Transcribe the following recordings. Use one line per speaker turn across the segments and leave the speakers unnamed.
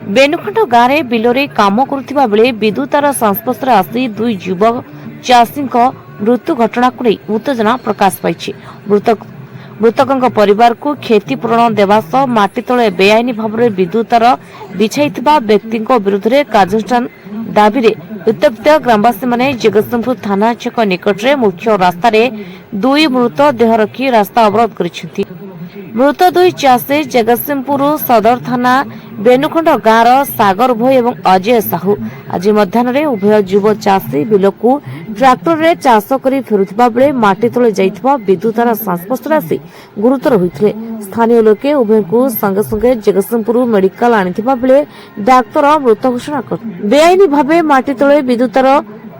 बेनुखंड गाँव में बिलरे काम करुवा बेले विद्युतार संस्पर्शରେ आसी दुई युवक चाषी मृत्यु घटना को नहीं उत्तेजना प्रकाश पाई। मृतकों परिवार को क्षतिपूरण देवा सह माटी तले बेआईन भाव में विद्युतार बिछाई व्यक्ति विरुद्ध में कार्यानुष्ठान दाबी उत्त्यक्त ग्रामवासी माने जगतसिंहपुर थाना छक निकट में मुख्य रास्तार दुई मृत देह रखी रास्ता अवरोध कर मृत दुई चाषी जगतसिंहपुर सदर थाना बेनुखंड गाँव सागर भोई और अजय साहू आज मध्याह्न उभय युव चाषी बिल को ट्राक्टर रे चाष कर फेरुवा बेले माटी तले जाइथिबा विद्युतार संस्पर्शରେ आसी गुरुतर होइथिले। स्थानीय लोके उभय को संगे संगे जगतसिंहपुर मेडिकल आनिथिबा बेले डाक्टर मृत घोषणा कर बेआईनी भावे माटी तले विद्युतार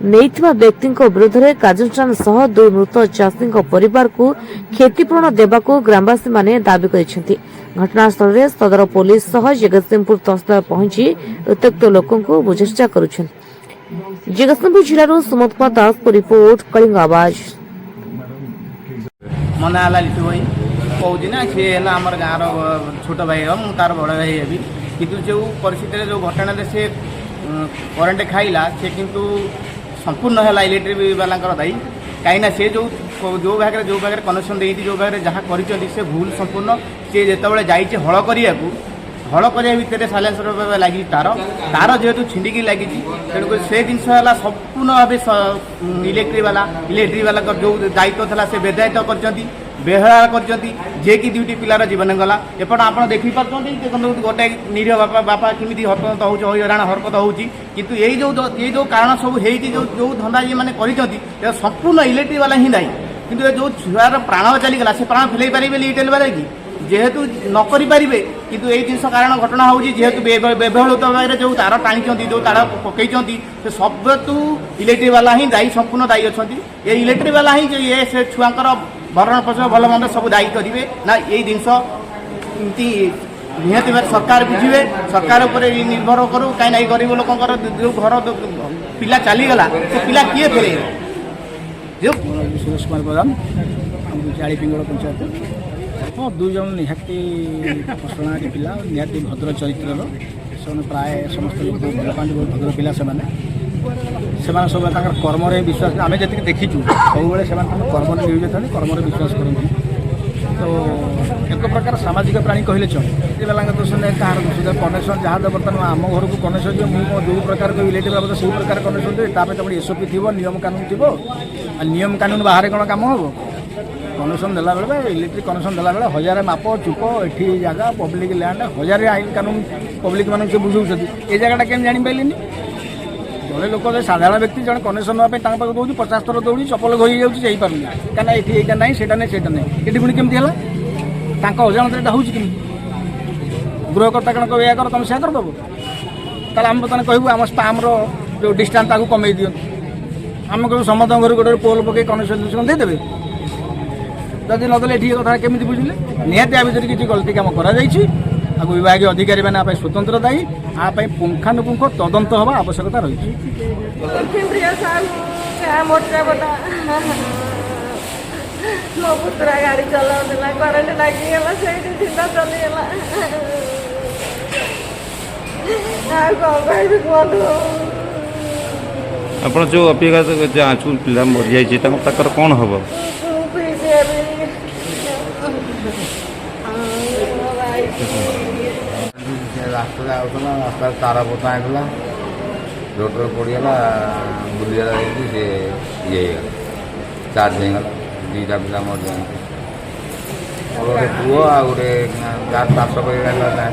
नेइथिबा व्यक्तिଙ୍କ विरोधରେ କାର୍ଯ୍ୟାନୁଷ୍ଠାନ सह दुई मृत चाषीଙ୍କ परिवार को क्षतिपूरण देबाको ग्रामवासी माने दाबी କରିଛନ୍ତି। घटनास्थल रे सदर पुलिस सह जगतसिंहपुर तहसीलदार पहुंची उत्त्यक्त लोकों को बुझेष्टा करुछन्। जगतसिंहपुर जिल्लाରୁ सुमत कुमार दास को रिपोर्ट कलिंग आवाज।
मना आला लिटू भाई कहूँ ना सी है आम गाँव छोट भाई हम तार बड़ भाई हेबी किंतु जो परिस्थिति जो घटना से करेन्ट खाइला से किंतु संपूर्ण है इलेक्ट्रिक वाला दायी कहीं से जो भाग कनेक्शन देती जो भाग जहाँ कर भूल संपूर्ण सी जो जाइए हल करने हल करने भितर साइलेंसर लगी तार तार जेहेतु छिंडिकी लगी तेणुक से जिनस संपूर्ण भाव इलेक्ट्रिक वाला जो दायित्व था से बेदायित्व कर बेहरा कर दुईटी पिलार जीवन गला एपट आप देखिपार देखो गोटे निरीह बापा केमी हरकत हो हईराण हरकत होती ये जो कारण सब जो धंदा ये मैंने कर संपूर्ण इलेक्ट्रिक वाला ही दायी किंतु जो छुआर प्राण चलीगला से प्राण फेल पारे रिटेल वाले कि जेहेतु न करें किंतु यही जिन कारण घटना होहेतु बेबहूत भाव जो तार टाणी जो तार पकई से सब तू इलेक्ट्रिक वाला ही दायी संपूर्ण दायी अच्छा ये इलेक्ट्रिक वाला ही ये से छुआर भरण पोषण भल मंद सब दायी करेंगे ना यही जिनस निहती सरकार बुझे सरकार उपर निर्भर करूँ कहीं गरीब लोकर जो घर पिला चलीगला से पिला किए फेरे जो सुरेश कुमार प्रधान चाड़ी पिंगल पंचायत हाँ दुई जन निहाती पसणाटी पिला निहाती भद्र चरित्र से प्राय समस्त लोग भल पाती बहुत भद्र पिला से सब कर्म विश्वास आम जी देखीचु सब कर्म नियोजित था कर्म विश्वास करती तो एक प्रकार सामाजिक प्राणी कहले चले दोष नहीं कहार दोष कनेक्शन जहाँ बर्तमान आम घर को कनेक्शन जो मुझे जो प्रकार इलेक्ट्रिक बाबद से प्रकार कनेक्शन देते तुम एसओपी थी नियम कानून थी नियम कानून बाहर कौन कम हम कनेक्शन देला बेले इलेक्ट्रिक कनेक्शन देला बेले हजार माप चुप एठी जगह पब्लिक लैंड हजार आईन कानून पब्लिक मान से बुझाऊँ ये जगह केम जापारे जड़े लोक साधारण व्यक्ति जन कनेक्शन नापी दौड़ 50 थर दौड़ी चपल घई जापारे कहीं ये ना से नहीं ये पुणी केमती है अजाणत होगी गृहकर्ता कौन कह कर तुम से करदेव ताल आम बर्तमान कहूँ आम जो डिस्टान्स ताकू कमे दियो आम कहूँ समस्त घर गोटे पोल पकई कनेक्शन देदेवे जदि नदेले ये कथा केमी बुझे निहती आ भर किसी गलती कम कर विभाग अधिकारी मैंने स्वतंत्र दायी आप पुंखानुपुंख तदंत हवा आवश्यकता रही
मो पुतरा गाड़ी चलाऊला करेन्ट लगिगला से सीधा चलीगला
आप जो अपेक्षा पिला मरी जाकर कौन हम
रास्ता आउला रास्ता तार पोता आइला रोटर पड़गला बुलीगला से ये चार्ज होगा दीटा पिला मर जाते गोटे पुओ आ गोटे गाँव चाष कर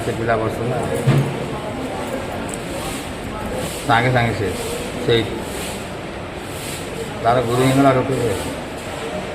से पिला बसला सागे सागे से तार गुरु होगा रोटर